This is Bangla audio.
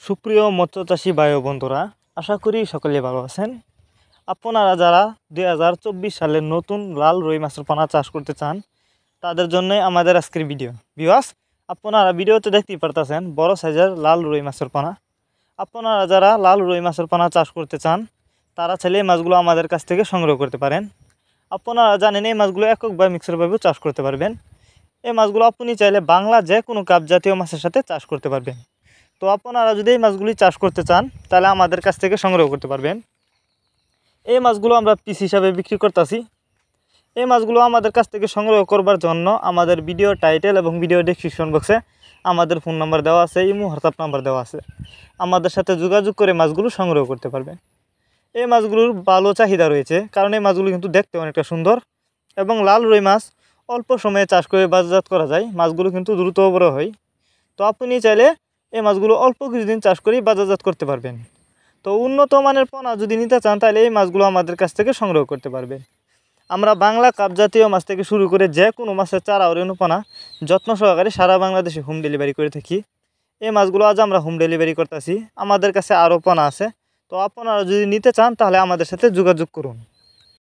সুপ্রিয় মৎস্যচাষী ভাই ও বন্ধুরা, আশা করি সকলে ভালো আছেন। আপনারা যারা 2024 সালের নতুন লাল রুই মাছের পোনা চাষ করতে চান, তাদের জন্যই আমাদের আজকের ভিডিও। ভিউয়ার্স, আপনারা ভিডিওতে দেখতেই পারতেছেন বড় সাইজের লাল রুই মাছের পোনা। আপনারা যারা লাল রুই মাছের পোনা চাষ করতে চান, তারা চাইলে এই মাছগুলো আমাদের কাছ থেকে সংগ্রহ করতে পারেন। আপনারা জানেন এই মাছগুলো একক বা মিক্সারভাবেও চাষ করতে পারবেন। এই মাছগুলো আপনি চাইলে বাংলা যে কোনো কাপ জাতীয় মাছের সাথে চাষ করতে পারবেন। তো আপনারা যদি এই মাছগুলি চাষ করতে চান, তাহলে আমাদের কাছ থেকে সংগ্রহ করতে পারবেন। এই মাছগুলো আমরা পিস হিসাবে বিক্রি করতেছি। এই মাছগুলো আমাদের কাছ থেকে সংগ্রহ করবার জন্য আমাদের ভিডিও টাইটেল এবং ভিডিও ডেসক্রিপশন বক্সে আমাদের ফোন নাম্বার দেওয়া আছে, ইমো হোয়াটসঅ্যাপ নাম্বার দেওয়া আছে। আমাদের সাথে যোগাযোগ করে মাছগুলো সংগ্রহ করতে পারবেন। এই মাছগুলোর ভালো চাহিদা রয়েছে, কারণ এই মাছগুলো কিন্তু দেখতে অনেকটা সুন্দর এবং লাল রুই মাছ অল্প সময়ে চাষ করে বাজারজাত করা যায়। মাছগুলো কিন্তু দ্রুত বড় হয়। তো আপনি চাইলে এই মাছগুলো অল্প কিছুদিন চাষ করেই বাজারজাত করতে পারবেন। তো উন্নত মানের পোনা যদি নিতে চান, তাহলে এই মাছগুলো আমাদের কাছ থেকে সংগ্রহ করতে পারবেন। আমরা বাংলা কাপ জাতীয় মাছ থেকে শুরু করে যে কোনো মাছের চারা ও রেণুপোনা যত্ন সহকারে সারা বাংলাদেশে হোম ডেলিভারি করে থাকি। এই মাছগুলো আজ আমরা হোম ডেলিভারি করতেছি। আমাদের কাছে আরও পোনা আছে। তো আপনারা যদি নিতে চান, তাহলে আমাদের সাথে যোগাযোগ করুন।